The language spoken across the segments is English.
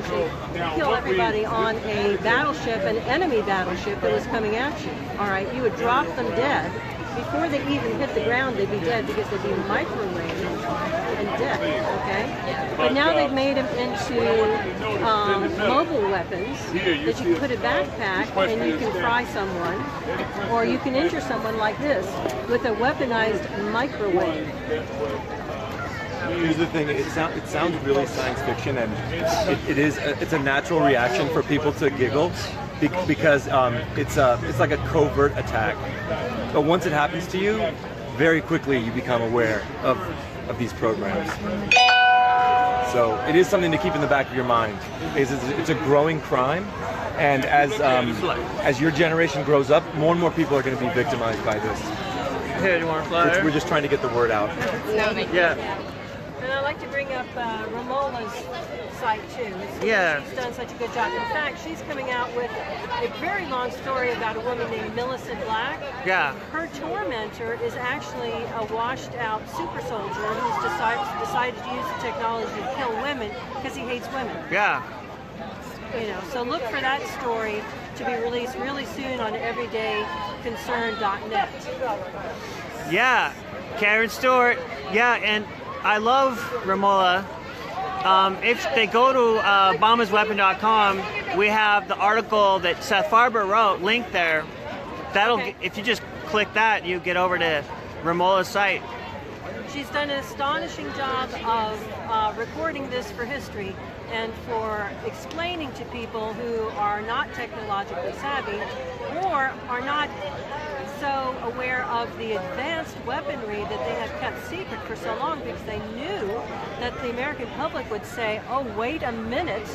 explosion, kill everybody on a battleship, an enemy battleship that was coming at you. All right, you would drop them dead. Before they even hit the ground, they'd be dead because they'd be microwaved and dead, okay? But now they've made them into mobile weapons that you can put in a backpack and you can fry someone, or you can injure someone like this with a weaponized microwave. Here's the thing, it sounds really science fiction, and it's a natural reaction for people to giggle because it's like a covert attack. But once it happens to you, very quickly you become aware of these programs. So it is something to keep in the back of your mind. It's a growing crime, and as your generation grows up, more and more people are going to be victimized by this. Here, you want a flyer? We're just trying to get the word out. Yeah. And I like to bring up Romola's site too. She's done such a good job. In fact, she's coming out with a very long story about a woman named Millicent Black. Yeah. Her tormentor is actually a washed-out super soldier who's decided to use the technology to kill women because he hates women. Yeah. You know, so look for that story to be released really soon on everydayconcern.net. Yeah, Karen Stewart. Yeah, and I love Romola. If they go to bombasweapon.com, we have the article that Seth Farber wrote, linked there. If you just click that, you get over to Romola's site. She's done an astonishing job of recording this for history and for explaining to people who are not technologically savvy or are not so aware of the advanced weaponry that they have kept secret for so long because they knew that the American public would say, oh, wait a minute,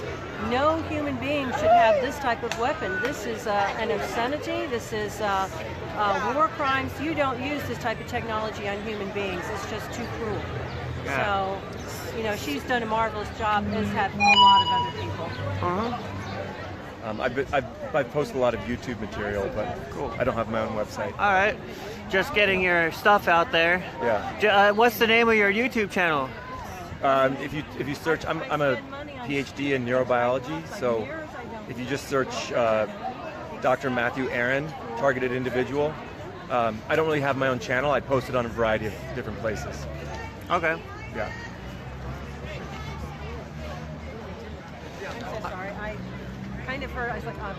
no human being should have this type of weapon. This is an obscenity, this is war crimes. You don't use this type of technology on human beings. It's just too cruel. Yeah. So, you know, she's done a marvelous job, as have a lot of other people. I've posted a lot of YouTube material, but cool. I don't have my own website. All right, just getting your stuff out there. Yeah. What's the name of your YouTube channel? If you search, I'm a PhD in neurobiology, so if you just search Dr. Matthew Aaron, targeted individual. I don't really have my own channel. I post it on a variety of different places. Okay. Yeah. I'm so sorry. I kind of heard. I was like, I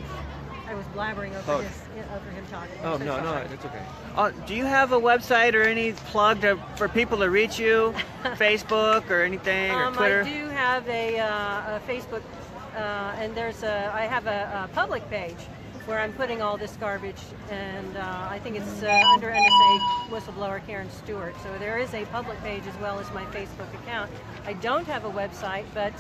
was blabbering over him talking. Oh, no, it's okay. Do you have a website or any plug for people to reach you? Facebook or anything, or Twitter? I do have a Facebook, and I have a public page where I'm putting all this garbage, and I think it's under NSA whistleblower Karen Stewart. So there is a public page as well as my Facebook account. I don't have a website, but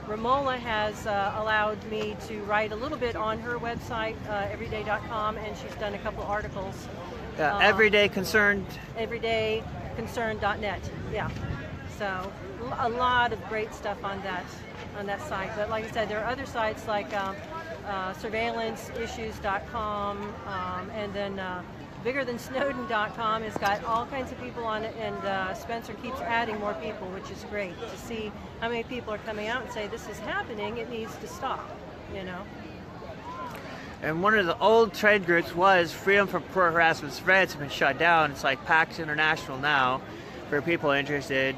Romola has allowed me to write a little bit on her website, everyday.com, and she's done a couple articles. Yeah, Everyday Concerned. Everydayconcern.net. Yeah. So a lot of great stuff on that site. But like I said, there are other sites like surveillanceissues.com, and then biggerthansnowden.com has got all kinds of people on it, and Spencer keeps adding more people, which is great to see how many people are coming out and say this is happening, it needs to stop, you know. And one of the old trade groups was Freedom from Harassment Spreads. Have been shut down. It's like PAX International now for people interested.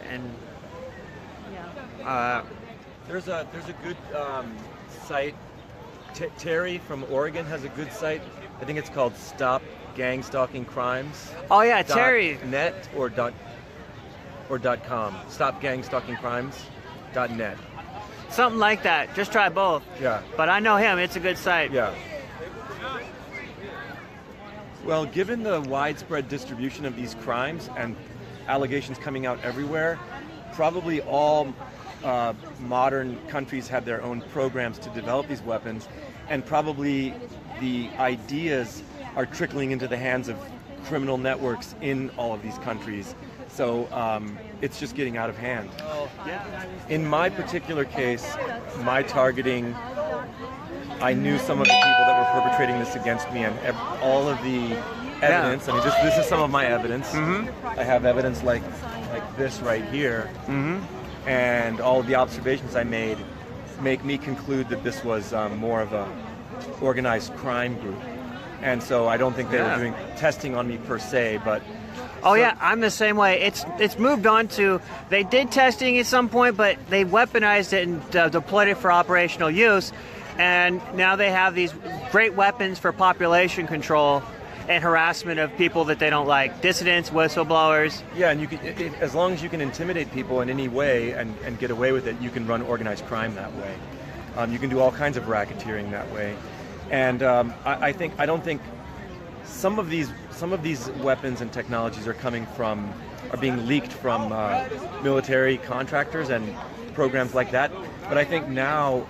And there's a good site. Terry from Oregon has a good site. I think it's called Stop Gang Stalking Crimes. Oh yeah, Terry. .net or .com. Stop Gang Stalking Crimes.net. Something like that. Just try both. Yeah. But I know him. It's a good site. Yeah. Well, given the widespread distribution of these crimes and allegations coming out everywhere, probably all modern countries have their own programs to develop these weapons, and probably the ideas are trickling into the hands of criminal networks in all of these countries. So it's just getting out of hand. In my particular case, my targeting, I knew some of the people that were perpetrating this against me, and all of the evidence. I mean, this is some of my evidence. I have evidence like this right here, and all of the observations I made make me conclude that this was more of a organized crime group. And so I don't think they were doing testing on me per se, but... Oh yeah, I'm the same way. It's moved on to, they did testing at some point, but they weaponized it and deployed it for operational use. And now they have these great weapons for population control and harassment of people that they don't like. Dissidents, whistleblowers. Yeah, and you can, as long as you can intimidate people in any way and get away with it, you can run organized crime that way. You can do all kinds of racketeering that way. And I don't think some of these weapons and technologies are being leaked from military contractors and programs like that. But I think now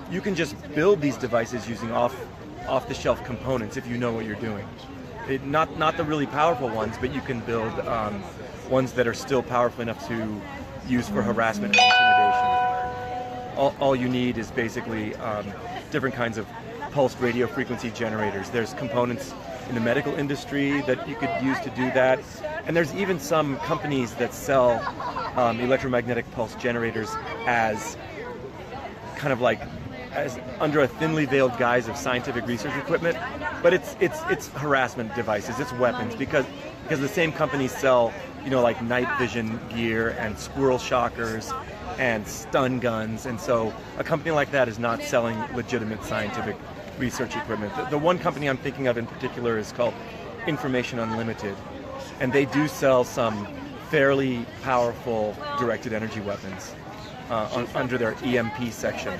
you can just build these devices using off-the-shelf components if you know what you're doing. Not the really powerful ones, but you can build ones that are still powerful enough to use for harassment and intimidation. All you need is basically different kinds of pulsed radio frequency generators. There's components in the medical industry that you could use to do that. And there's even some companies that sell electromagnetic pulse generators as kind of like as under a thinly veiled guise of scientific research equipment. But it's harassment devices, it's weapons, because the same companies sell, like night vision gear and squirrel shockers and stun guns. And so a company like that is not selling legitimate scientific research equipment. The one company I'm thinking of in particular is called Information Unlimited, and they do sell some fairly powerful directed energy weapons under their EMP section.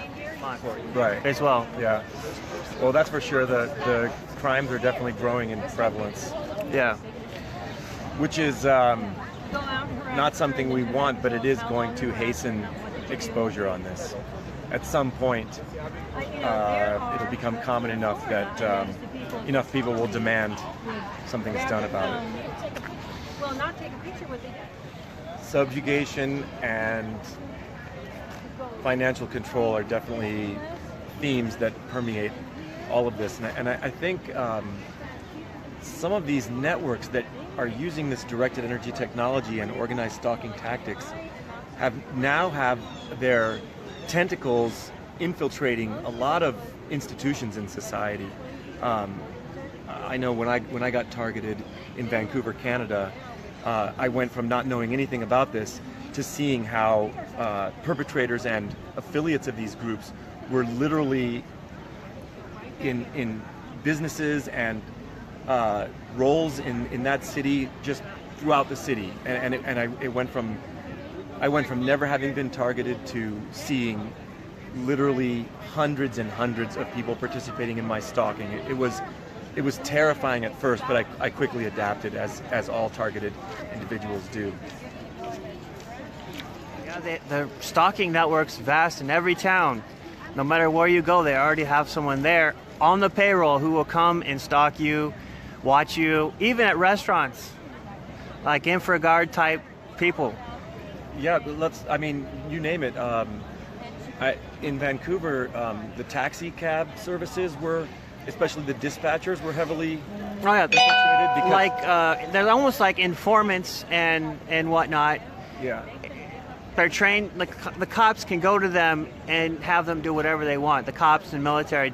Right. As well. Yeah. Well, that's for sure. The crimes are definitely growing in prevalence. Yeah. Which is not something we want, but it is going to hasten exposure on this. At some point, it'll become common enough that enough people will demand something is done about it. Well, not take a picture with it. Subjugation and financial control are definitely themes that permeate all of this. And I think some of these networks that are using this directed energy technology and organized stalking tactics have their tentacles infiltrating a lot of institutions in society. I know when I got targeted in Vancouver, Canada, I went from not knowing anything about this to seeing how perpetrators and affiliates of these groups were literally in businesses and roles in that city, just throughout the city, and I went from never having been targeted to seeing literally hundreds and hundreds of people participating in my stalking. It was terrifying at first, but I quickly adapted, as all targeted individuals do. Yeah, the stalking network's vast in every town. No matter where you go, they already have someone there on the payroll who will come and stalk you, watch you, even at restaurants, like InfraGard type people. Yeah, you name it. In Vancouver, the taxi cab services were, especially the dispatchers, were heavily infiltrated because they're almost like informants and whatnot. Yeah. They're trained, the cops can go to them and have them do whatever they want. The cops and military,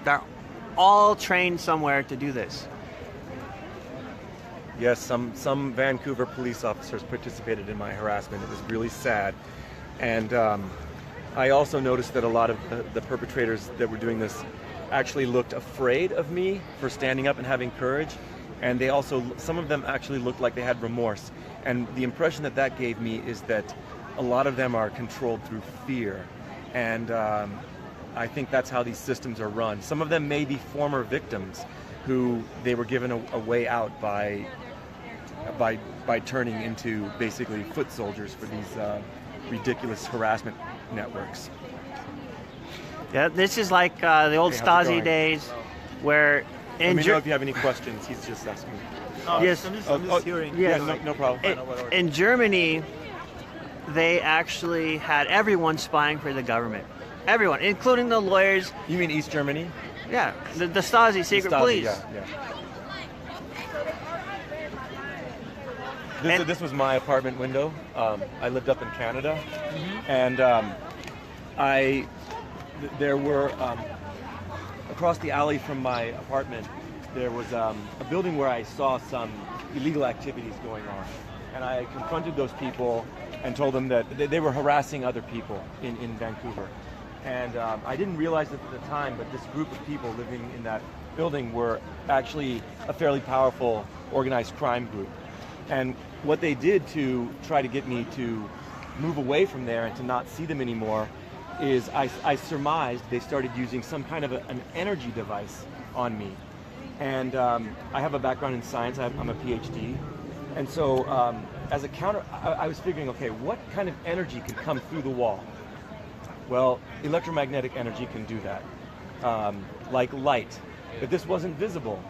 they're all trained somewhere to do this. Yes, some Vancouver police officers participated in my harassment. It was really sad. And I also noticed that a lot of the perpetrators that were doing this actually looked afraid of me for standing up and having courage. And some of them actually looked like they had remorse. And the impression that gave me is that a lot of them are controlled through fear. And I think that's how these systems are run. Some of them may be former victims who they were given a way out by turning into basically foot soldiers for these ridiculous harassment networks. Yeah, this is like the old Stasi days, where Let me know if you have any questions. He's just asking. Yes. I'm just hearing. Yes. Yeah, no problem. In Germany, they actually had everyone spying for the government. Everyone, including the lawyers. You mean East Germany? Yeah, the Stasi secret police. Yeah. This was my apartment window. I lived up in Canada, and there were across the alley from my apartment, there was a building where I saw some illegal activities going on, and I confronted those people and told them that they were harassing other people in Vancouver. And I didn't realize it at the time, but this group of people living in that building were actually a fairly powerful organized crime group. And what they did to try to get me to move away from there and to not see them anymore is I surmised they started using some kind of an energy device on me. And I have a background in science, I'm a PhD. And so as a counter, I was figuring, okay, what kind of energy could come through the wall? Well, electromagnetic energy can do that, like light, but this wasn't visible.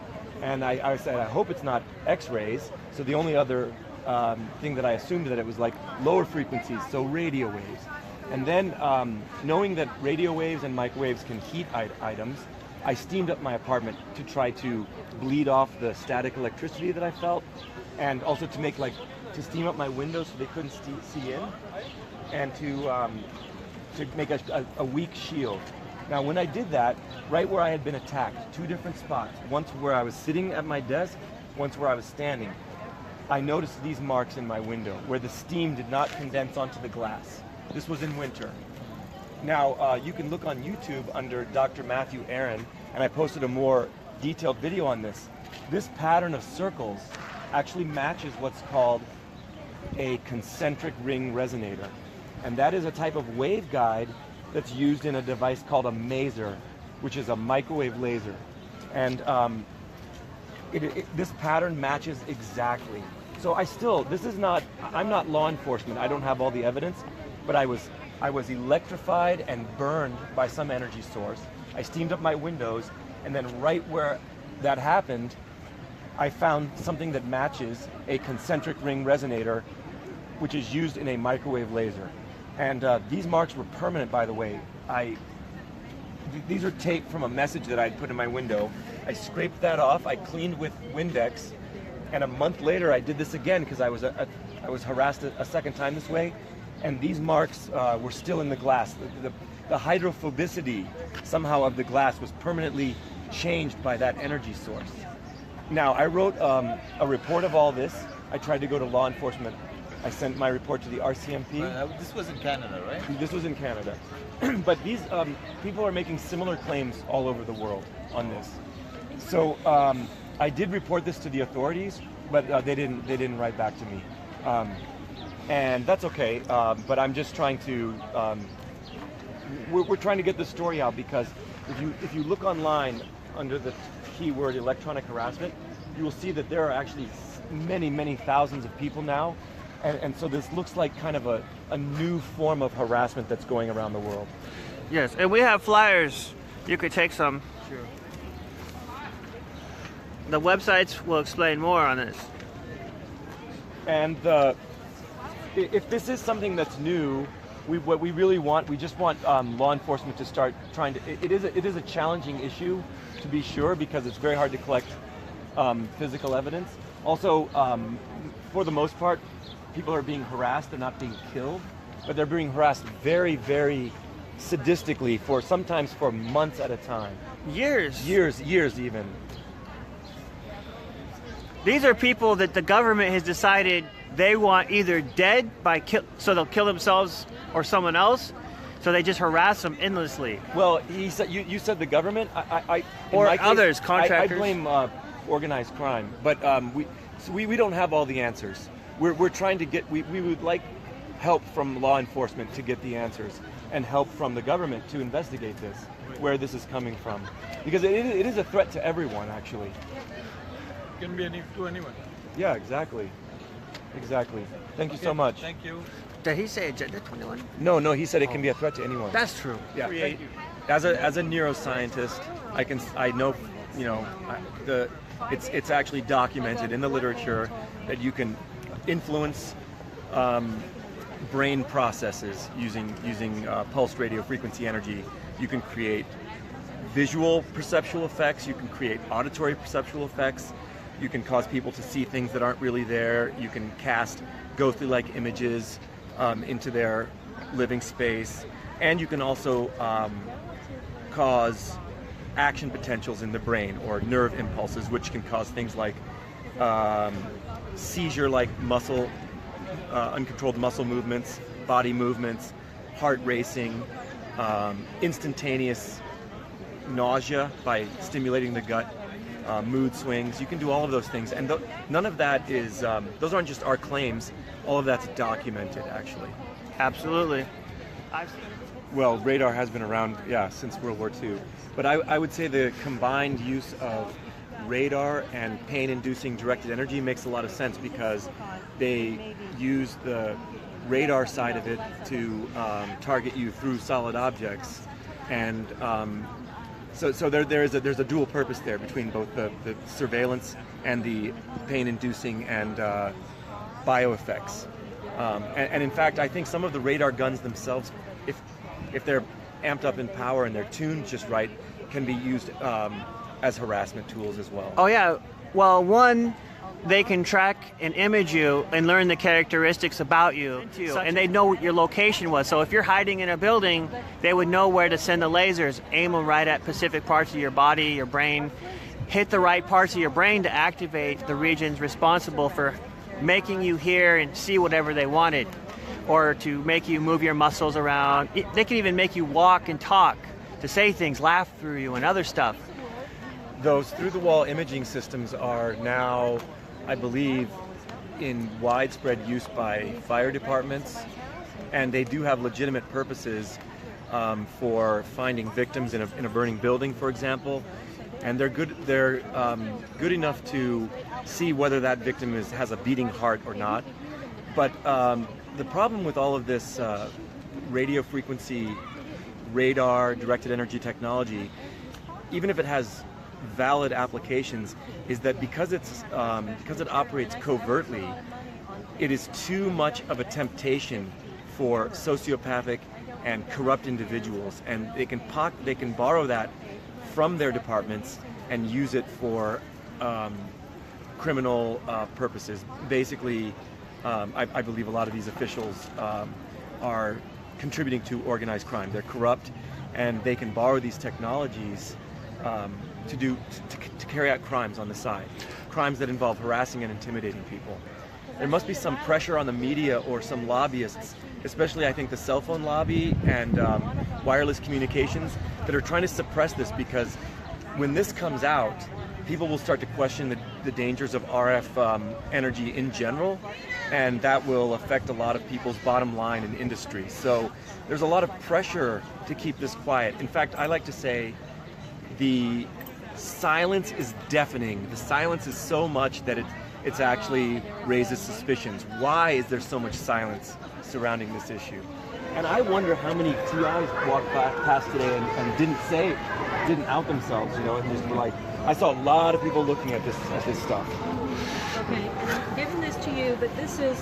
And I said, I hope it's not X-rays. So the only other thing that I assumed that it was like lower frequencies, so radio waves. And then knowing that radio waves and microwaves can heat items, I steamed up my apartment to try to bleed off the static electricity that I felt, and also to steam up my windows so they couldn't see in, and to make a weak shield. Now, when I did that, right where I had been attacked, 2 different spots, once where I was sitting at my desk, once where I was standing, I noticed these marks in my window where the steam did not condense onto the glass. This was in winter. Now, you can look on YouTube under Dr. Matthew Aaron, and I posted a more detailed video on this. This pattern of circles actually matches what's called a concentric ring resonator. And that is a type of waveguide that's used in a device called a maser, which is a microwave laser. And this pattern matches exactly. So I'm not law enforcement, I don't have all the evidence, but I was electrified and burned by some energy source. I steamed up my windows, and then right where that happened, I found something that matches a concentric ring resonator, which is used in a microwave laser. And these marks were permanent, by the way. These are taped from a message that I'd put in my window. I scraped that off, I cleaned with Windex, and a month later I did this again because I was harassed a second time this way, and these marks were still in the glass. The hydrophobicity somehow of the glass was permanently changed by that energy source. Now, I wrote a report of all this. I tried to go to law enforcement. I sent my report to the RCMP. This was in Canada, right? This was in Canada. But these people are making similar claims all over the world on this. So I did report this to the authorities, but they didn't write back to me. And that's okay, but I'm just trying to, we're trying to get the story out, because if you look online under the keyword electronic harassment, you will see that there are actually many, many thousands of people now. And so this looks like kind of a new form of harassment that's going around the world. Yes, and we have flyers. You could take some. Sure. The websites will explain more on this. And if this is something that's new, what we really want, we just want law enforcement to start trying to. It is a challenging issue, to be sure, because it's very hard to collect physical evidence. Also, for the most part, people are being harassed. They're not being killed, but they're being harassed very, very sadistically sometimes for months at a time. Years Years even. These are people that the government has decided they want either dead so they'll kill themselves or someone else, so they just harass them endlessly. Well, he said you said the government. Or in my others, case, contractors. I blame organized crime, but we don't have all the answers. We're trying to get. We would like help from law enforcement to get the answers, and help from the government to investigate this, where this is coming from, because it is a threat to everyone, actually. It can be to anyone. Yeah, exactly. Thank you so much. Thank you. Did he say Agenda 21? No, he said it can be a threat to anyone. That's true. Yeah. Thank you. As a neuroscientist, I know, it's actually documented in the literature that you can influence brain processes using pulsed radio frequency energy. You can create visual perceptual effects. You can create auditory perceptual effects. You can cause people to see things that aren't really there. You can cast ghostly-like images into their living space, and you can also cause action potentials in the brain or nerve impulses, which can cause things like seizure-like muscle, uncontrolled muscle movements, body movements, heart racing, instantaneous nausea by stimulating the gut, mood swings. You can do all of those things, and none of that is, those aren't just our claims, all of that's documented actually. Absolutely. Well, radar has been around, since World War II. But I would say the combined use of radar and pain-inducing directed energy makes a lot of sense, because they use the radar side of it to target you through solid objects, and so there's a dual purpose there between both the surveillance and the pain-inducing and bioeffects. And in fact, I think some of the radar guns themselves, if they're amped up in power and they're tuned just right, can be used as harassment tools as well. Oh yeah. Well, one, they can track and image you and learn the characteristics about you, and they know what your location was. So if you're hiding in a building, they would know where to send the lasers, aim them right at specific parts of your body, your brain, hit the right parts of your brain to activate the regions responsible for making you hear and see whatever they wanted, or to make you move your muscles around. They can even make you walk and talk, to say things, laugh through you, and other stuff. Those through-the-wall imaging systems are now, I believe, in widespread use by fire departments, and they do have legitimate purposes for finding victims in a burning building, for example. And they're good. They're good enough to see whether that victim has a beating heart or not. But the problem with all of this radio frequency, radar, directed energy technology, even if it has valid applications, is that because it operates covertly, it is too much of a temptation for sociopathic and corrupt individuals, and they can borrow that from their departments and use it for criminal purposes. Basically, I believe a lot of these officials are contributing to organized crime. They're corrupt, and they can borrow these technologies to carry out crimes on the side, crimes that involve harassing and intimidating people. There must be some pressure on the media or some lobbyists, especially I think the cell phone lobby and wireless communications, that are trying to suppress this, because when this comes out, people will start to question the dangers of RF energy in general, and that will affect a lot of people's bottom line in industry. So there's a lot of pressure to keep this quiet. In fact, I like to say the silence is deafening. The silence is so much that it actually raises suspicions. Why is there so much silence surrounding this issue? And I wonder how many TIs walked past today and didn't out themselves, and just were like, I saw a lot of people looking at this stuff. Okay, and I'm giving this to you, but this is,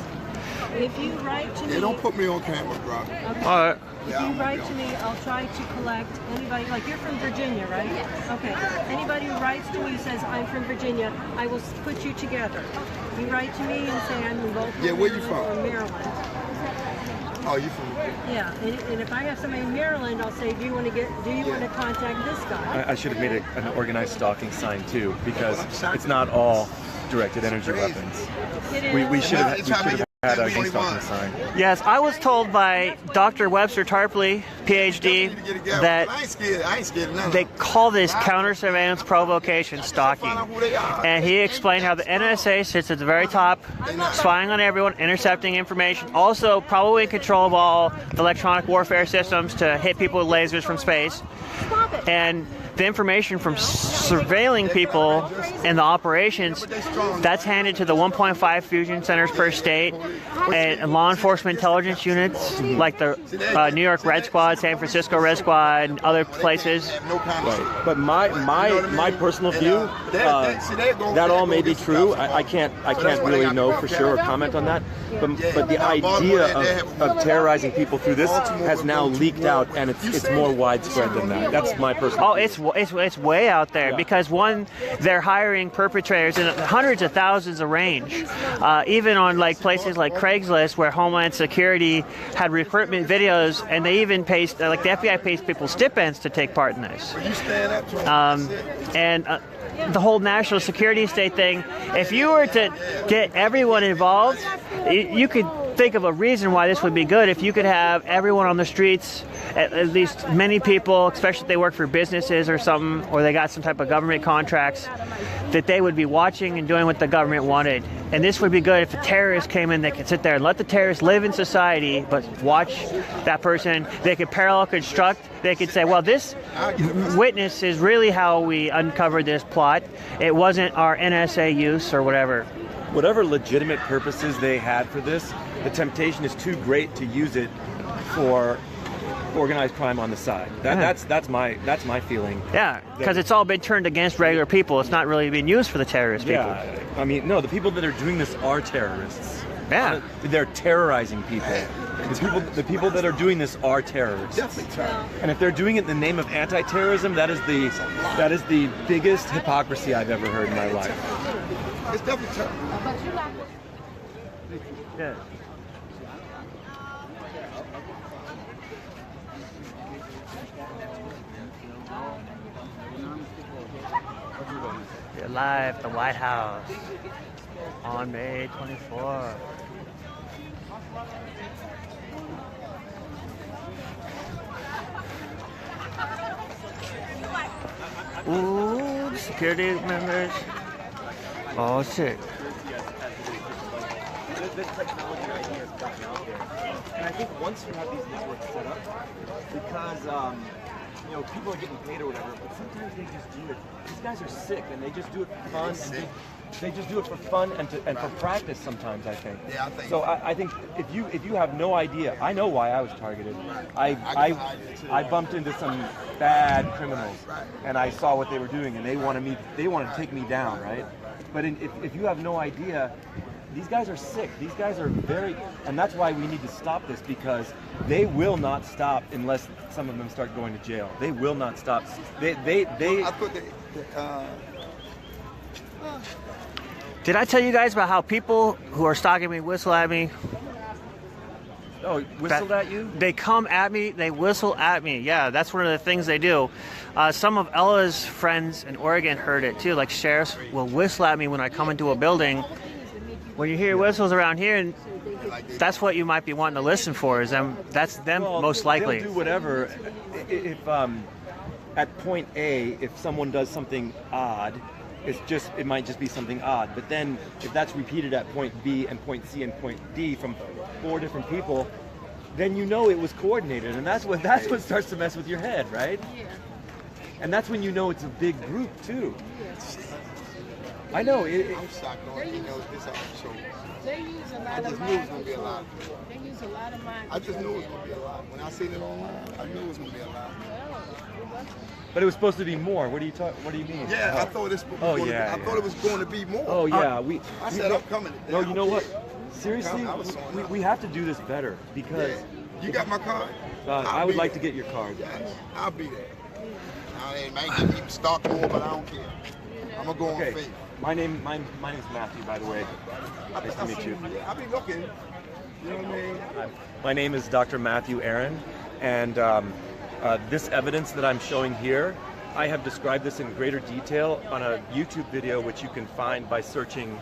if you write to me... They don't put me on camera, bro. Okay. All right. If you write to me, I'll try to collect anybody, like you're from Virginia, right? Yes. Okay. Anybody who writes to me says, I'm from Virginia, I will put you together. You write to me and say I'm in Baltimore, Yeah, where you from? or Maryland. Oh, you from? Yeah, and if I have somebody in Maryland, I'll say, do you want to contact this guy? I should have made an organized stalking sign too, because it's not all directed energy weapons. It is. We should have had a stalking sign. Yes, I was told by Dr. Webster Tarpley, PhD, that I ain't scared of none of they them. call this counter-surveillance provocation stalking. And he explained how the NSA sits at the very top, spying on everyone, intercepting information, also probably in control of all electronic warfare systems to hit people with lasers from space. And the information from surveilling people and the operations, that's handed to the 1.5 fusion centers per state and law enforcement intelligence units like the New York Red Squad, San Francisco Red Squad, and other places. Right. But my personal view, that all may be true. I can't really know for sure or comment on that. But the idea of terrorizing people through this has now leaked out, and it's more widespread than that. That's my personal. Oh, it's it's way out there because one, they're hiring perpetrators in hundreds of thousands of range, even on like places like Craigslist where Homeland Security had recruitment videos, and they even pays like the FBI pays people stipends to take part in this. You stand up to him. And the whole national security state thing, if you were to get everyone involved, you could think of a reason why this would be good. If you could have everyone on the streets, at least many people, especially if they work for businesses or something, or they got some type of government contracts, that they would be watching and doing what the government wanted. And this would be good if the terrorists came in, they could sit there and let the terrorists live in society, but watch that person. They could parallel construct. They could say, well, this witness is really how we uncovered this plot. It wasn't our NSA use or whatever. Whatever legitimate purposes they had for this, the temptation is too great to use it for organized crime on the side. That's my feeling. Yeah, because it's all been turned against regular people. It's not really being used for the terrorist people. Yeah, I mean, no, the people that are doing this are terrorists. Yeah. They're terrorizing people. The people that are doing this are terrorists. And if they're doing it in the name of anti-terrorism, that is the biggest hypocrisy I've ever heard in my life. It's definitely terrible. Yeah. You're live at the White House on May 24th. Ooh, the security members. Oh shit. The technology idea is coming out there. And I think once you have these networks set up, because people are getting paid or whatever, but sometimes they just do it. These guys are sick, and they just do it for fun. And they just do it for fun and for practice sometimes, I think. Yeah, I think so. I think if you have no idea, I know why I was targeted. I bumped into some bad criminals, and I saw what they were doing, and they wanted to take me down, right? But if you have no idea, these guys are sick. These guys are and that's why we need to stop this, because they will not stop unless some of them start going to jail. They will not stop. I thought Did I tell you guys about how people who are stalking me whistle at me? Oh, whistled at you? They come at me, they whistle at me. Yeah, that's one of the things they do. Some of Ella's friends in Oregon heard it too. Like sheriffs will whistle at me when I come into a building. When you hear whistles around here, and that's what you might be wanting to listen for. That's them most likely. They'll do whatever. If at point A, if someone does something odd, it might just be something odd. But then if that's repeated at point B and point C and point D from 4 different people, then you know it was coordinated, and that's what starts to mess with your head, right? Yeah. And that's when you know it's a big group too. I know. I'm shocked on this show. They use a lot of mind. They use a lot of mind. I just knew it was going to be a lot. When I seen it online, I knew it was going to be a lot. But it was supposed to be more. What do you mean? Yeah, I thought it was going to be more. Oh yeah, I said I'm coming. No, you know what? Seriously, we have to do this better, because you got my card. I would like to get your card. Yes, I'll be there. I might keep stock more, but I don't care. I'm gonna go on faith. My name's Matthew, by the way. Nice to meet you. I'll be looking. You know what I mean? My name is Dr. Matthew Aaron, and this evidence that I'm showing here, I have described this in greater detail on a YouTube video, which you can find by searching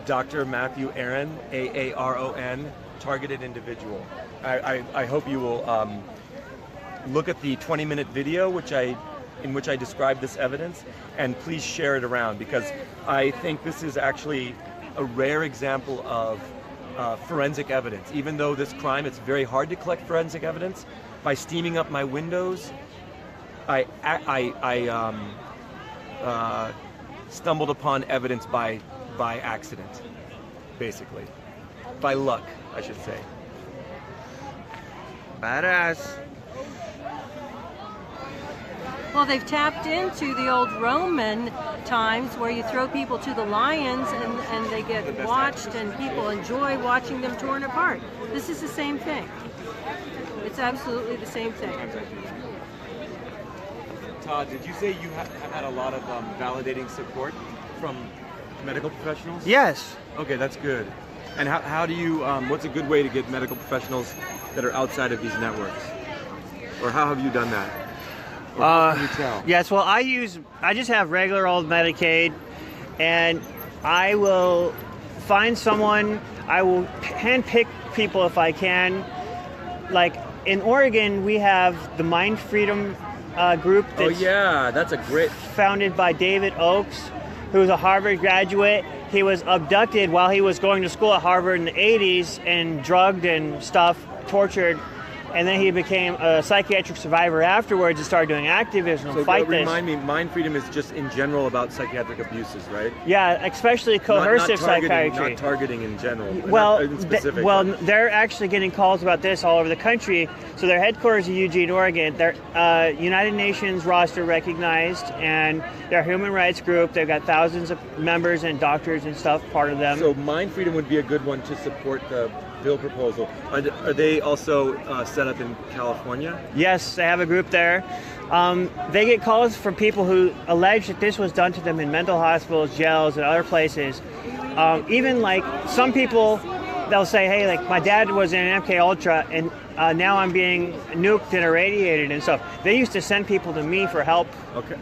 Dr. Matthew Aaron, AARON, targeted individual. I hope you will look at the 20-minute video in which I describe this evidence, and please share it around, because I think this is actually a rare example of forensic evidence. Even though this crime, it's very hard to collect forensic evidence, by steaming up my windows, I stumbled upon evidence by accident, basically. By luck, I should say. Badass. Well, they've tapped into the old Roman times where you throw people to the lions and they get watched, and people enjoy watching them torn apart. This is the same thing. It's absolutely the same thing. Todd, did you say you have had a lot of validating support from medical professionals? Yes. Okay, that's good. And how do you, what's a good way to get medical professionals that are outside of these networks? Or how have you done that? Or how can you tell? Yes, well, I just have regular old Medicaid, and I will find someone, I will handpick people if I can. Like in Oregon, we have the Mind Freedom group That's a great... founded by David Oakes, who's a Harvard graduate. He was abducted while he was going to school at Harvard in the 80s and drugged and stuff, tortured. And then he became a psychiatric survivor afterwards and started doing activism to fight this. Remind me, Mind Freedom is just in general about psychiatric abuses, right? Yeah, especially coercive psychiatry. Not targeting in general. Well, in specific. They're actually getting calls about this all over the country. So their headquarters in Eugene, Oregon. They're United Nations roster recognized, and they're a human rights group. They've got thousands of members and doctors and stuff part of them. So Mind Freedom would be a good one to support the bill proposal. Are they also set up in California? Yes, they have a group there. They get calls from people who allege that this was done to them in mental hospitals, jails, and other places. Even like some people, they'll say, hey, like my dad was in MK Ultra and now I'm being nuked and irradiated and stuff. They used to send people to me for help. Okay.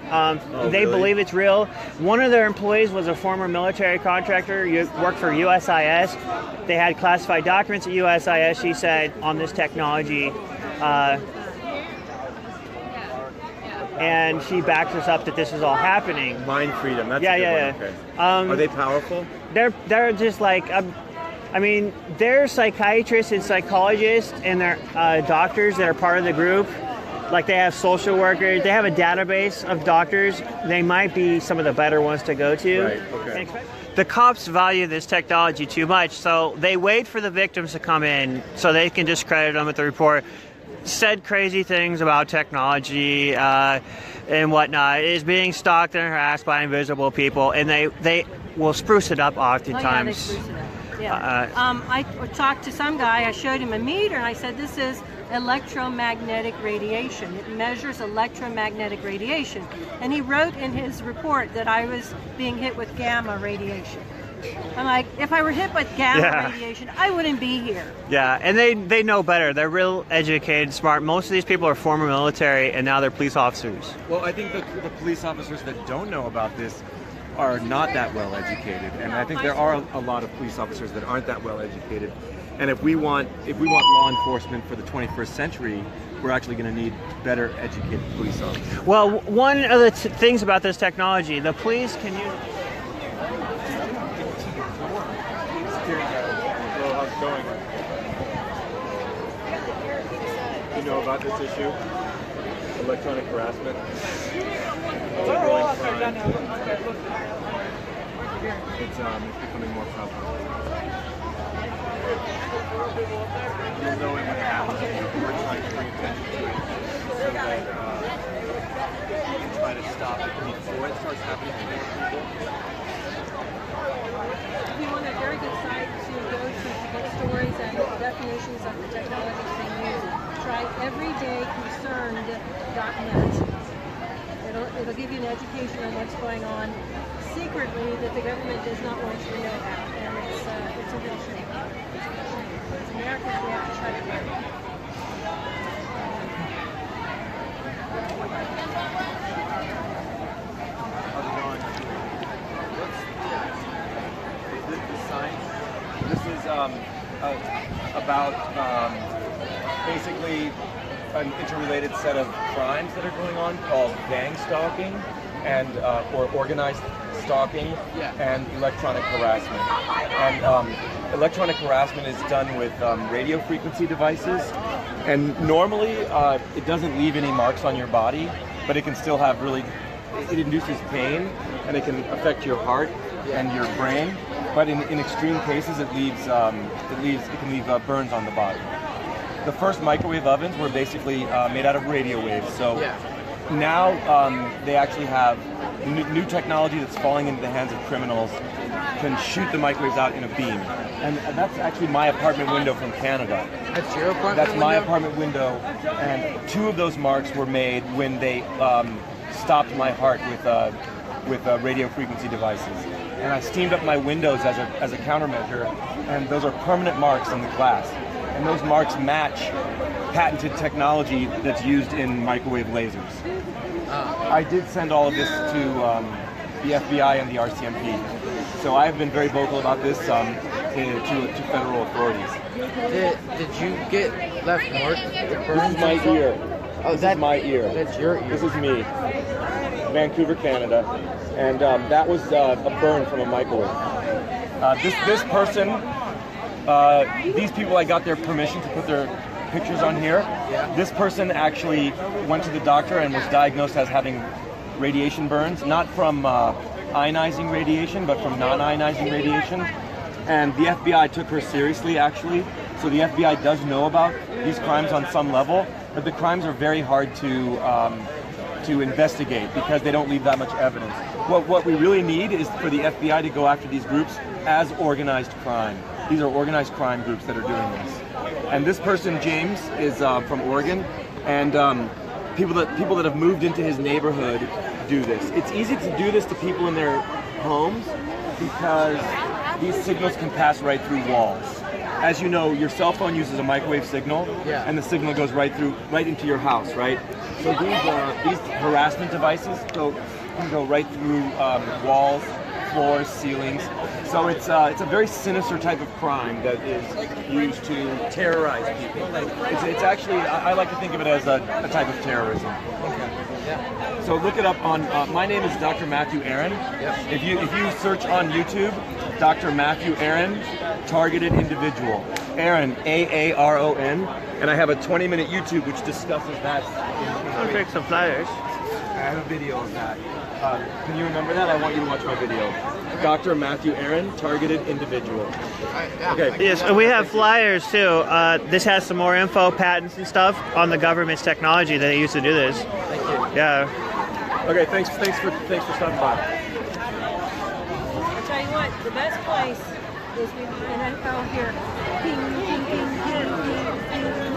They really? believe it's real. One of their employees was a former military contractor, worked for USIS. They had classified documents at USIS, she said, on this technology. And she backs us up that this is all happening. Mind Freedom, that's Yeah, a good yeah, one. yeah. Okay. Are they powerful? They're just like, they're psychiatrists and psychologists, and they're doctors that are part of the group. Like they have social workers. They have a database of doctors. They might be some of the better ones to go to. Right, okay. The cops value this technology too much, so they wait for the victims to come in so they can discredit them at the report. Said crazy things about technology and whatnot. Is being stalked and harassed by invisible people, and they will spruce it up oftentimes. They spruce it up. Yeah. I talked to some guy, I showed him a meter, and I said, this is electromagnetic radiation. It measures electromagnetic radiation. And he wrote in his report that I was being hit with gamma radiation. I'm like, if I were hit with gamma radiation, I wouldn't be here. Yeah, and they know better. They're real educated, smart. Most of these people are former military, and now they're police officers. Well, I think the police officers that don't know about this are not that well educated, and I think there are a lot of police officers that aren't that well educated. And if we want law enforcement for the 21st century, we're actually going to need better educated police officers. Well, one of the things about this technology, the police can use. Hello, how's it going? You know about this issue? Electronic harassment? It's becoming more prevalent. You'll know it when it happens. We're trying to bring attention to it so that we can try to stop it before it starts happening to more people. We want a very good site to go to get stories and definitions of the technologies being used. Try everydayconcerned.net. It'll give you an education on what's going on secretly that the government does not want you to know about, and it's a real shame. As Americans, we have to shut it down. How's it going? This is science. This is about basically an interrelated set of crimes that are going on called gang stalking and or organized stalking and electronic harassment. And electronic harassment is done with radio frequency devices, and normally it doesn't leave any marks on your body, but it can still have it induces pain, and it can affect your heart and your brain. But in extreme cases, it can leave burns on the body. The first microwave ovens were basically made out of radio waves. So now they actually have new technology that's falling into the hands of criminals, can shoot the microwaves out in a beam. And that's actually my apartment window from Canada. That's your apartment That's my window? apartment window, and 2 of those marks were made when they stopped my heart with radio frequency devices. And I steamed up my windows as a countermeasure, and those are permanent marks in the glass. And those marks match patented technology that's used in microwave lasers. I did send all of this to the FBI and the RCMP. So I have been very vocal about this to federal authorities. Did you get left marks? This is my ear. Oh, this is my ear. That's your ear. This is me. Vancouver, Canada. And that was a burn from a microwave. This person, these people, I got their permission to put their pictures on here. Yeah. This person actually went to the doctor and was diagnosed as having radiation burns, not from ionizing radiation, but from non-ionizing radiation. And the FBI took her seriously, actually. So the FBI does know about these crimes on some level, but the crimes are very hard to investigate because they don't leave that much evidence. What we really need is for the FBI to go after these groups as organized crime. These are organized crime groups that are doing this. And this person, James, is from Oregon, and people that have moved into his neighborhood do this. It's easy to do this to people in their homes because these signals can pass right through walls. As you know, your cell phone uses a microwave signal, yeah, and the signal goes right into your house, right? So these harassment devices can go right through walls, floors, ceilings. So it's a very sinister type of crime that is used to terrorize people. It's actually, I like to think of it as a type of terrorism. Yeah. So look it up on. My name is Dr. Matthew Aaron. Yep. If you search on YouTube, Dr. Matthew Aaron, targeted individual. Aaron, A-A-R-O-N, and I have a 20-minute YouTube which discusses that. I'll take some flyers. I have a video of that. Can you remember that? I want you to watch my video. Dr. Matthew Aaron, targeted individual. Okay. Yes, and we have flyers too. This has some more info, patents and stuff on the government's technology that they use to do this. Thank you. Yeah. Okay. Thanks for stopping by. I'll tell you what, the best place is and I go here. Ping, ping, ping, ping, ping, ping.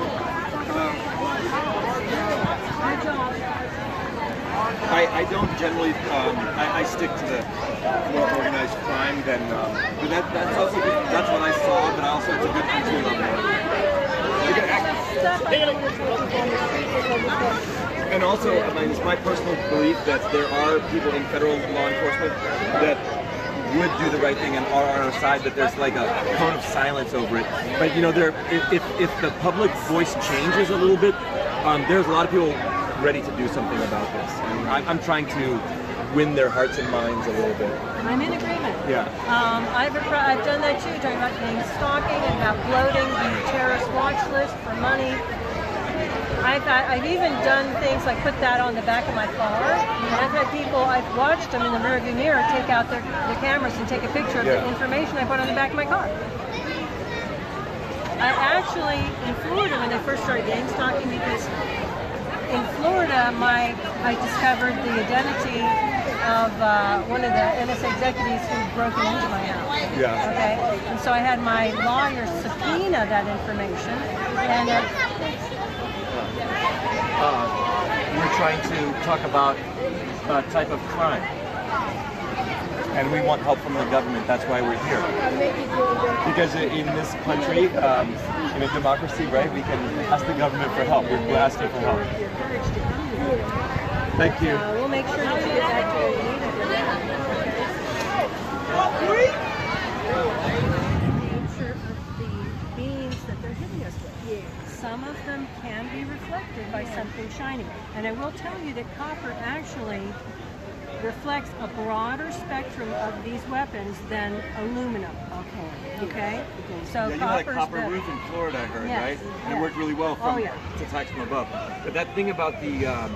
Good job. I don't generally. I stick to the more organized crime than. But that's also that's what I saw. But also it's a good entry level. Stuff I think is what you can see. And also, I mean, it's my personal belief that there are people in federal law enforcement that would do the right thing and are on our side. That there's like a cone of silence over it. But you know, if the public voice changes a little bit, there's a lot of people ready to do something about this. And I'm trying to win their hearts and minds a little bit. I'm in agreement. Yeah. I've done that too, talking about being stalking and uploading the terrorist watch list for money. I've even done things like put that on the back of my car. And I've had people, I've watched them in the rearview mirror take out their cameras and take a picture of the information I put on the back of my car. I actually, in Florida, when they first started gang stalking, because in Florida, I discovered the identity of one of the NSA executives who'd broken into my house. Yeah. Okay. And so I had my lawyer subpoena that information, and we're trying to talk about a type of crime, and we want help from the government. That's why we're here. Because in this country, in a democracy, right, we can ask the government for help. We're asking for help. Thank you. we'll make sure that you get back to where you need it. The nature of the beams that they're hitting us with. Some of them can be reflected by something shiny. And I will tell you that copper actually reflects a broader spectrum of these weapons than aluminum. Okay? So Yeah, you had a copper's copper the- roof in Florida, I heard, Yes, right? yeah. It worked really well from Oh, attacks from above. But that thing about the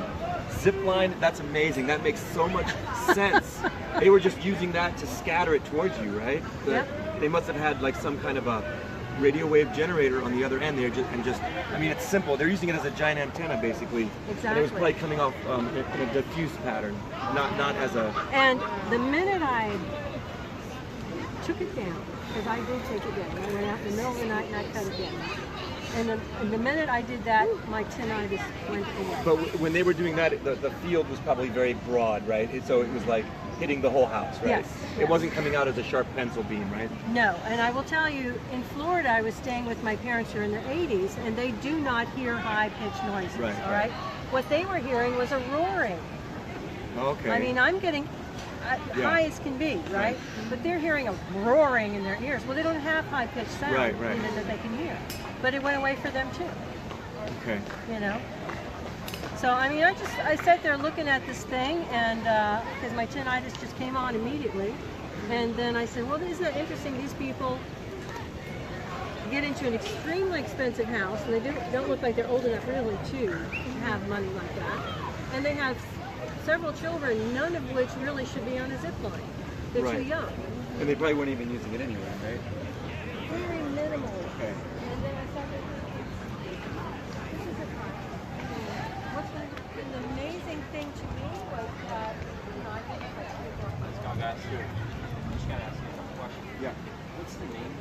zip line, that's amazing. That makes so much sense. They were just using that to scatter it towards you, right? Yep. They must have had like some kind of a radio wave generator on the other end there, I mean, it's simple. They're using it as a giant antenna, basically. Exactly. And it was probably coming off in a diffuse pattern, not as a. And the minute I took it down, because I did take it down, I went out in the middle of the night and I cut it down. And the minute I did that, my tinnitus went away. But when they were doing that, the field was probably very broad, right? So it was like hitting the whole house, right? Yes, It yes. wasn't coming out as a sharp pencil beam, right? No, and I will tell you, in Florida, I was staying with my parents who are in their 80s, and they do not hear high-pitched noises, Right, all right. right? What they were hearing was a roaring. Okay. I mean, I'm getting Yeah. high as can be, right? But they're hearing a roaring in their ears. Well, they don't have high-pitched sound Right, right. even that they can hear. But it went away for them too, Okay. you know? So, I mean, I sat there looking at this thing, and because my tinnitus just came on immediately. And then I said, well, isn't that interesting? These people get into an extremely expensive house, and they don't look like they're old enough really to have money like that. And they have several children, none of which really should be on a zip line. They're too Right. young. And they probably weren't even using it anyway, right? Very minimal. Okay. And then I started, this is what's been the amazing thing to me was that, you know, I think it's like 24 months. Yeah. What's the name?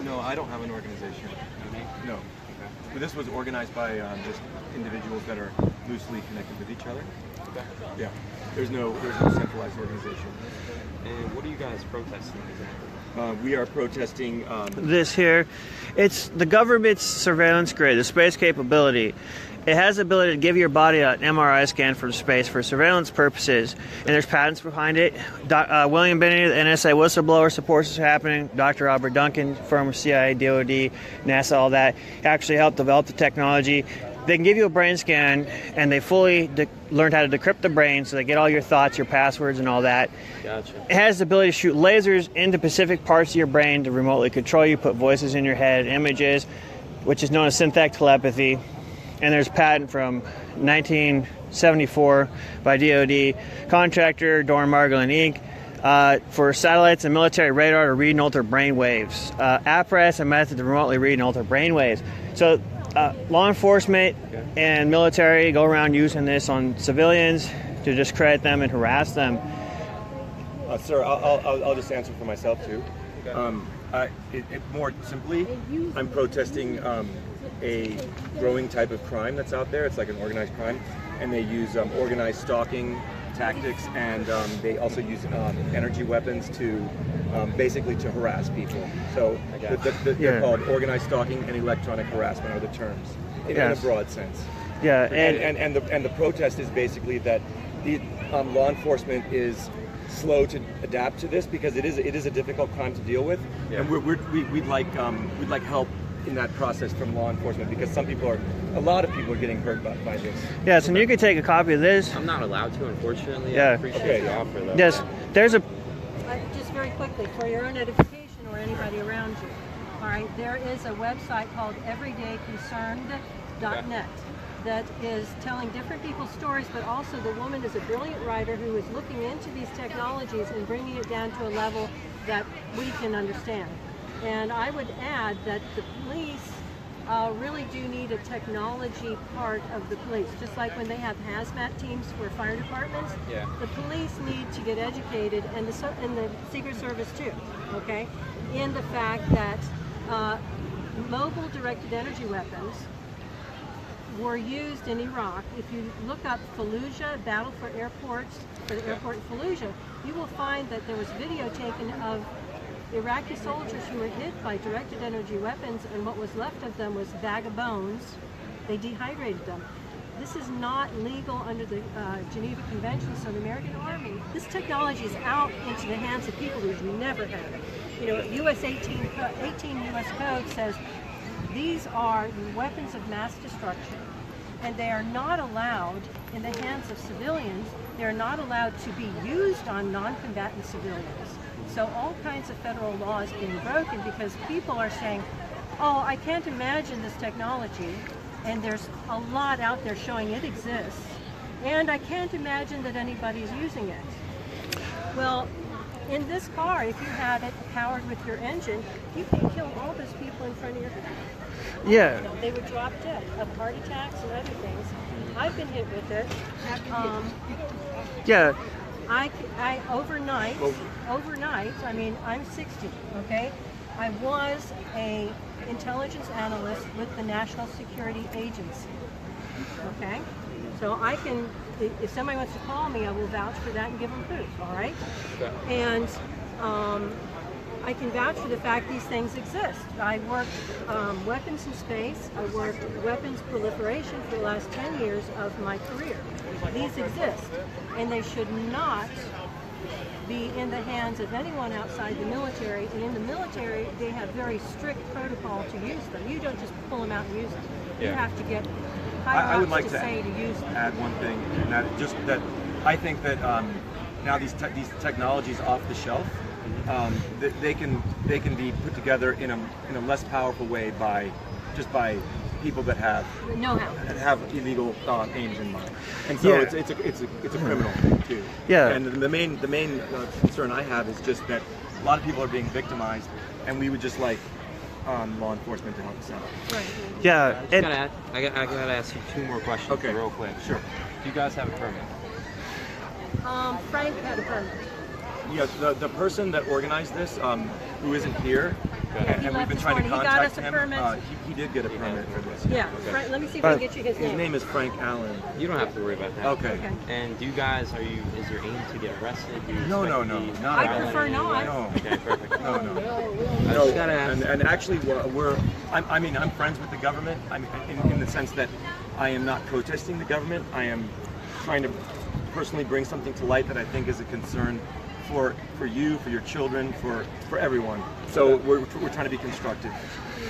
No, I don't have an organization. No. But this was organized by just individuals that are loosely connected with each other. Yeah. There's no centralized organization. And what are you guys protesting exactly? We are protesting. This here, it's the government's surveillance grid, the space capability. It has the ability to give your body an MRI scan from space for surveillance purposes, and there's patents behind it. William Binney, the NSA whistleblower, supports this happening. Dr. Albert Duncan, former CIA, DoD, NASA, all that, actually helped develop the technology. They can give you a brain scan, and they fully learned how to decrypt the brain, so they get all your thoughts, your passwords, and all that. Gotcha. It has the ability to shoot lasers into specific parts of your brain to remotely control you, put voices in your head, images, which is known as synthetic telepathy. And there's a patent from 1974 by DoD contractor Dorn Margolin Inc. For satellites and military radar to read and alter brain waves. Apparatus and method to remotely read and alter brain waves. So law enforcement and military go around using this on civilians to discredit them and harass them. Sir, I'll just answer for myself too. More simply, I'm protesting a growing type of crime that's out there. It's like an organized crime, and they use organized stalking tactics, and they also use energy weapons to basically to harass people. So they're called organized stalking and electronic harassment are the terms in a broad sense. Yeah, And the protest is basically that the law enforcement is slow to adapt to this because it is a difficult crime to deal with, and we'd like help in that process from law enforcement because a lot of people are getting hurt by this. Yes, and you can take a copy of this. I'm not allowed to, unfortunately. Yeah. I appreciate the offer, though. Yes, there's a. Just very quickly, for your own edification or anybody around you, all right, there is a website called everydayconcerned.net that is telling different people's stories, but also the woman is a brilliant writer who is looking into these technologies and bringing it down to a level that we can understand. And I would add that the police really do need a technology part of the police, just like when they have hazmat teams for fire departments. Yeah. The police need to get educated, and the Secret Service too, okay, in the fact that mobile directed energy weapons were used in Iraq. If you look up Fallujah, Battle for Airports, for the airport in Fallujah, you will find that there was video taken of Iraqi soldiers who were hit by directed energy weapons, and what was left of them was a bag of bones. They dehydrated them. This is not legal under the Geneva Convention, so the American Army, this technology is out into the hands of people who've never had it. You know, US 18 US Code says these are weapons of mass destruction, and they are not allowed in the hands of civilians. They are not allowed to be used on non-combatant civilians. So all kinds of federal laws being broken because people are saying, oh, I can't imagine this technology, and there's a lot out there showing it exists, and I can't imagine that anybody's using it. Well, in this car, if you had it powered with your engine, you can kill all those people in front of your car. Yeah. You know, they would drop dead of heart attacks and other things. I've been hit with it. Yeah. I overnight, I mean, I'm 60, okay? I was a intelligence analyst with the National Security Agency. Okay? So I can, if somebody wants to call me, I will vouch for that and give them proof, all right? Okay. And I can vouch for the fact these things exist. I worked weapons in space. I worked weapons proliferation for the last 10 years of my career. These exist, and they should not be in the hands of anyone outside the military. And in the military, they have very strict protocol to use them. You don't just pull them out and use them. You Yeah. have to get I would higher like ups to to say to use them. add one thing, and that just that I think that now these technologies off the shelf, they can be put together in a less powerful way by people that have illegal aims in mind, and so Yeah. it's a criminal thing too. Yeah. And the main concern I have is just that a lot of people are being victimized, and we would just like law enforcement to help us out. Right. Yeah. I gotta ask you 2 more questions Okay. real quick. Sure. Do you guys have a permit? Frank had a permit. Yes, the person that organized this, who isn't here, Yeah, he and we've left been this trying to morning. He got contact us a him. permit. He did get a permit for this. Yeah. Frank, let me see if I can get you his His name. name is Frank Allen. You don't have to worry about that. Okay. Okay. And do you guys, is your aim to get arrested? Do you No, expect no, to be no, not I at all. prefer not. No. Okay, perfect. No, no. I just gotta ask. And actually, I'm friends with the government. I mean, in the sense that I am not protesting the government. I am trying to personally bring something to light that I think is a concern for you, for your children, for everyone. So we're trying to be constructive.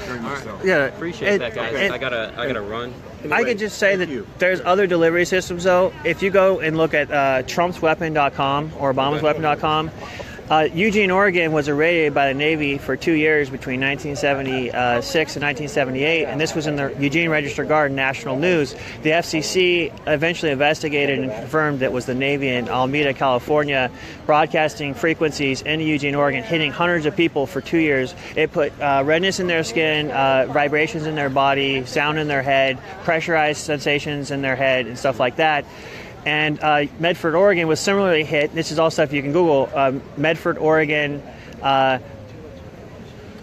Very much so. Yeah. Appreciate that, guys. and- I gotta run. I Anyway, could just say thank that you. there's other delivery systems, though. If you go and look at trumpsweapon.com or obamasweapon.com, Eugene, Oregon was irradiated by the Navy for 2 years between 1976 and 1978, and this was in the Eugene Register Guard National News. The FCC eventually investigated and confirmed that it was the Navy in Alameda, California, broadcasting frequencies into Eugene, Oregon, hitting hundreds of people for 2 years. It put redness in their skin, vibrations in their body, sound in their head, pressurized sensations in their head, and stuff like that. And Medford, Oregon was similarly hit. This is all stuff you can Google. Medford, Oregon. I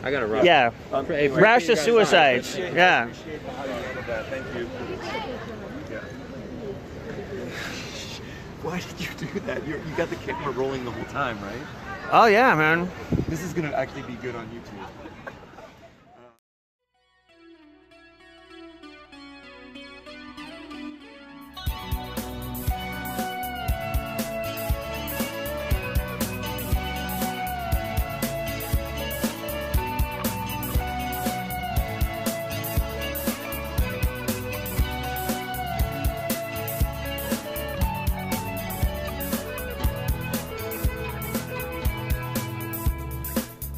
gotta run. Yeah. Hey, Rash appreciate of you guys' time. suicides. Yeah. Thank you. Yeah. Why did you do that? You got the camera rolling the whole time, right? Oh, yeah, man. This is going to actually be good on YouTube.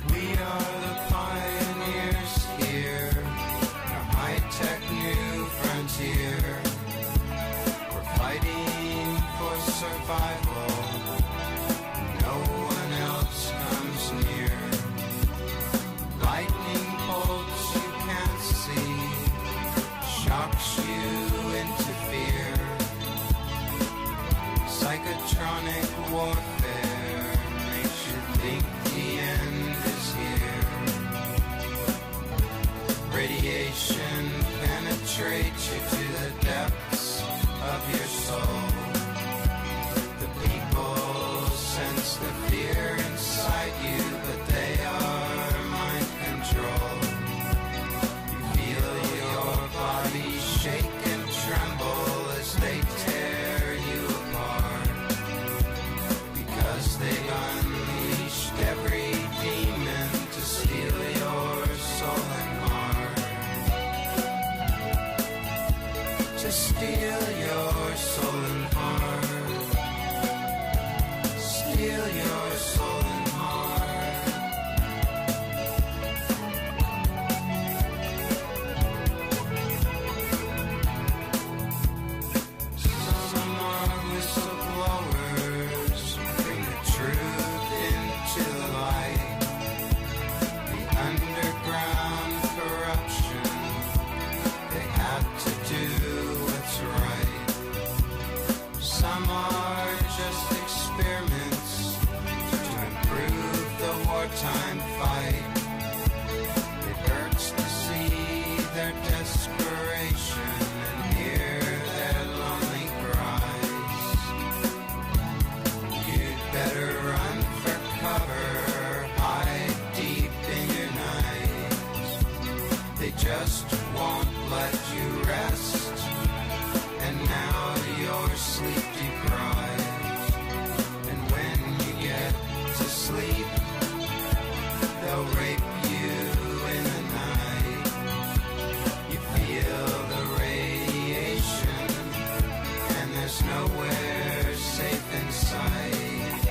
We are the pioneers here, a high-tech new frontier. We're fighting for survival. No one else comes near. Lightning bolts you can't see, shocks you into fear. Psychotronic warfare makes you think the end is here. Radiation penetrates you to the depths of your soul. The people sense the fear inside you, but they are mind control. You feel your body shake and tremble as they tear you apart, because they've unleashed every demon to steal your soul and heart. To steal your soul and heart. Steal your soul and heart. Some are whistleblowers, bring the truth into the light. The underground corruption, they have to do what's right. Some are just experiments to There's nowhere safe in sight.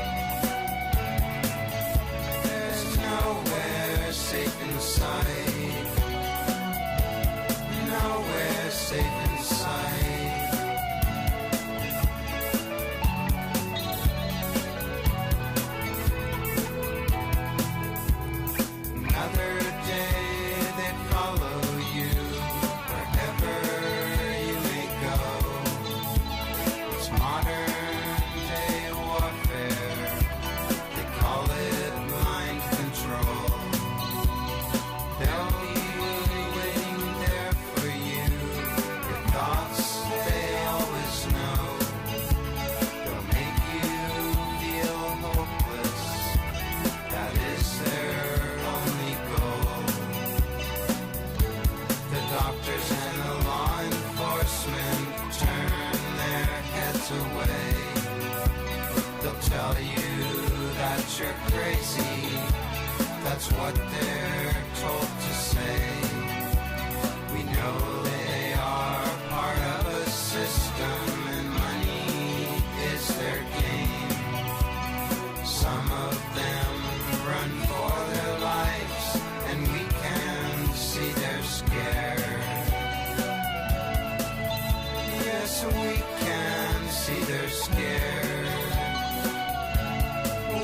There's nowhere safe in sight. Nowhere safe in sight. Another day they follow you wherever you may go. It's modern day warfare. They call it mind control. They'll be waiting there for you. Your thoughts, they always know. They'll make you feel hopeless. That is their only goal. The doctors and the law enforcement turn their heads away. They'll tell you that you're crazy. That's what they're told to say. We know they are part of a system and money is their game. Some of them run for their lives and we can see they're scared. Yes, we can see they're scared.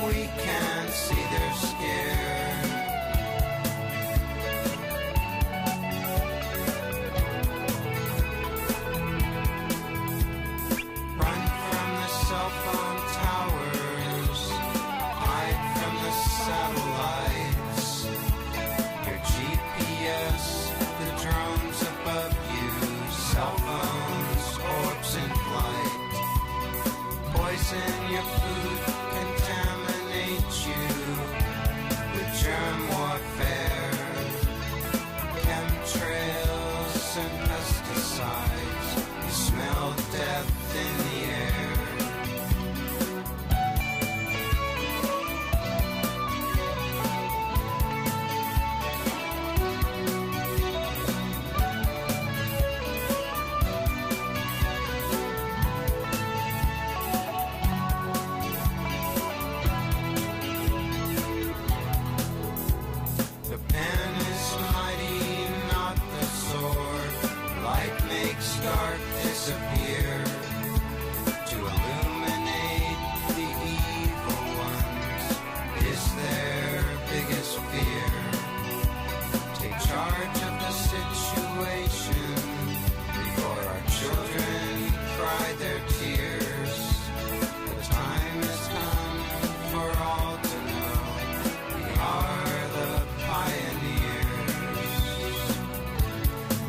We can see they're scared. Run from the cell phone towers. Hide from the satellites. Your GPS, the drones above you. Cell phones, orbs in flight. Poison your food, contaminate you with germ warfare. Chemtrails and pesticides. You smell death in the air. The pen is mighty, not the sword. Light makes dark disappear. To illuminate the evil ones is their biggest fear. Take charge of the situation before our children cry their tears. The time has come for all to know we are the pioneers.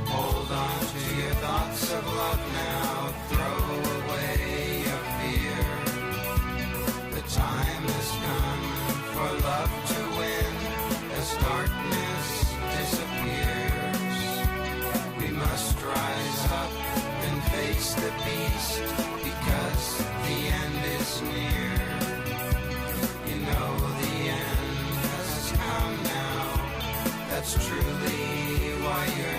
Hold on to your thoughts of love now. Throw away your fear. The time has come for love to win as darkness disappears. We must rise up and face the beast because the end is near. You know the end has come now. That's truly why you're